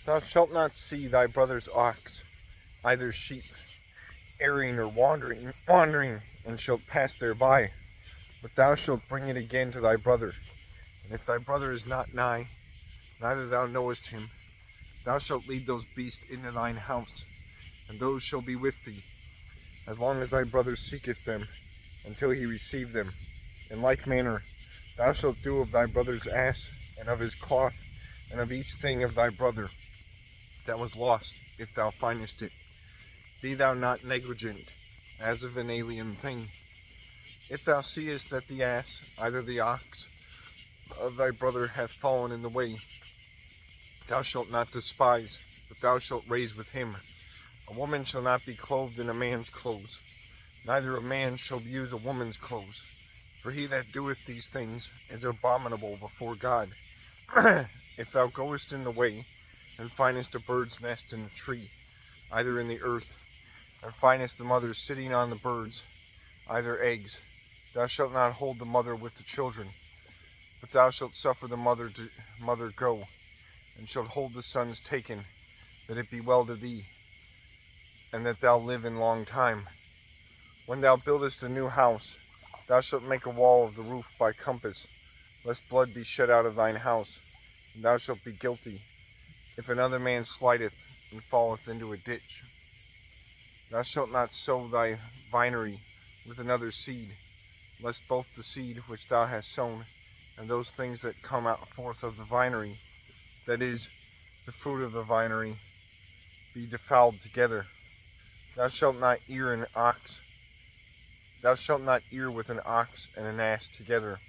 Thou shalt not see thy brother's ox, either sheep, erring or wandering, and shalt pass thereby. But thou shalt bring it again to thy brother. And if thy brother is not nigh, neither thou knowest him, thou shalt lead those beasts into thine house, and those shall be with thee, as long as thy brother seeketh them, until he receive them. In like manner, thou shalt do of thy brother's ass, and of his cloth, and of each thing of thy brother that was lost, if thou findest it. Be thou not negligent, as of an alien thing. If thou seest that the ass, either the ox, of thy brother hath fallen in the way, thou shalt not despise, but thou shalt raise with him. A woman shall not be clothed in a man's clothes, neither a man shall use a woman's clothes. For he that doeth these things is abominable before God. If thou goest in the way, and findest a bird's nest in a tree, either in the earth, and findest the mother sitting on the birds, either eggs, thou shalt not hold the mother with the children, but thou shalt suffer the mother go, and shalt hold the sons taken, that it be well to thee, and that thou live in long time. When thou buildest a new house, thou shalt make a wall of the roof by compass, lest blood be shed out of thine house, and thou shalt be guilty, if another man slighteth and falleth into a ditch. Thou shalt not sow thy vinery with another seed, lest both the seed which thou hast sown, and those things that come out forth of the vinery, that is, the fruit of the vinery, be defiled together. Thou shalt not ear an ox. Thou shalt not ear with an ox and an ass together.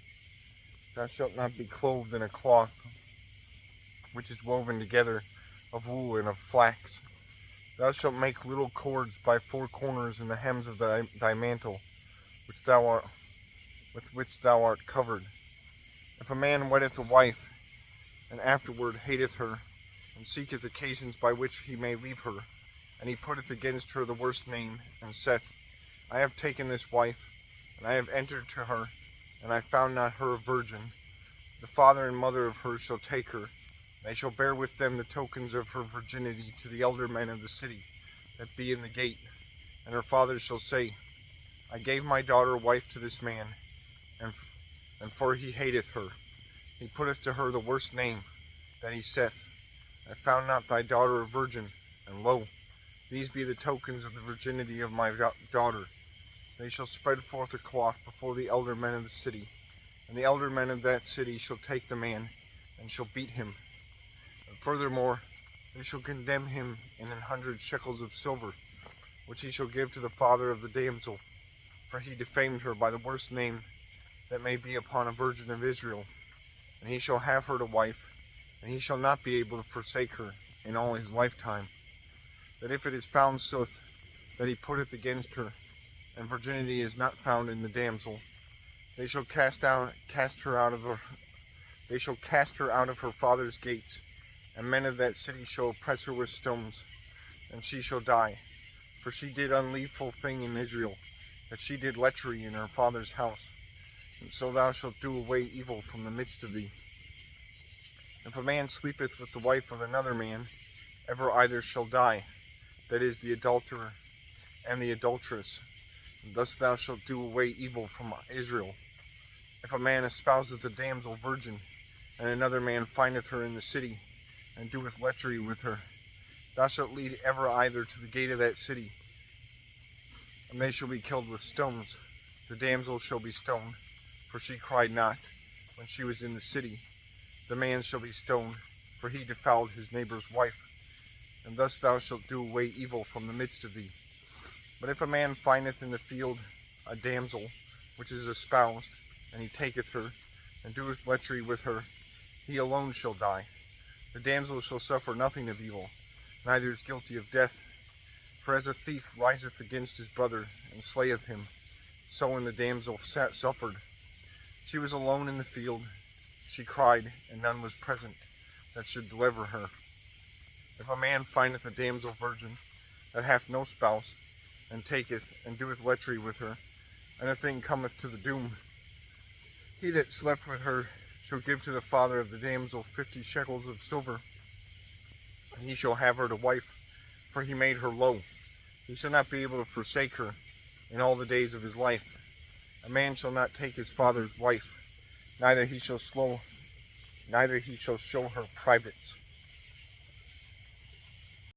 Thou shalt not be clothed in a cloth which is woven together of wool and of flax. Thou shalt make little cords by four corners in the hems of thy mantle, with which thou art covered. If a man weddeth a wife, and afterward hateth her, and seeketh occasions by which he may leave her, and he putteth against her the worst name, and saith, I have taken this wife, and I have entered to her, and I found not her a virgin, the father and mother of her shall take her. They shall bear with them the tokens of her virginity to the elder men of the city that be in the gate. And her father shall say, I gave my daughter wife to this man, and for he hateth her. He putteth to her the worst name, that he saith, I found not thy daughter a virgin, and lo, these be the tokens of the virginity of my daughter. They shall spread forth a cloth before the elder men of the city, and the elder men of that city shall take the man, and shall beat him. And furthermore, they shall condemn him in 100 shekels of silver, which he shall give to the father of the damsel, for he defamed her by the worst name that may be upon a virgin of Israel. And he shall have her to wife, and he shall not be able to forsake her in all his lifetime. That if it is found sooth that he putteth against her, and virginity is not found in the damsel, they shall cast her out of her father's gates, and men of that city shall oppress her with stones, and she shall die. For she did unlawful thing in Israel, that she did lechery in her father's house. And so thou shalt do away evil from the midst of thee. If a man sleepeth with the wife of another man, ever either shall die, that is, the adulterer and the adulteress. And thus thou shalt do away evil from Israel. If a man espouseth a damsel virgin, and another man findeth her in the city, and doeth lechery with her, thou shalt lead ever either to the gate of that city, and they shall be killed with stones. The damsel shall be stoned, for she cried not when she was in the city. The man shall be stoned, for he defiled his neighbor's wife. And thus thou shalt do away evil from the midst of thee. But if a man findeth in the field a damsel, which is espoused, and he taketh her, and doeth lechery with her, he alone shall die. The damsel shall suffer nothing of evil, neither is guilty of death. For as a thief riseth against his brother, and slayeth him, so when the damsel suffered. She was alone in the field, she cried, and none was present that should deliver her. If a man findeth a damsel virgin, that hath no spouse, and taketh, and doeth lechery with her, and a thing cometh to the doom, he that slept with her shall give to the father of the damsel 50 shekels of silver, and he shall have her to wife, for he made her low. He shall not be able to forsake her in all the days of his life. A man shall not take his father's wife, neither he shall show her privates.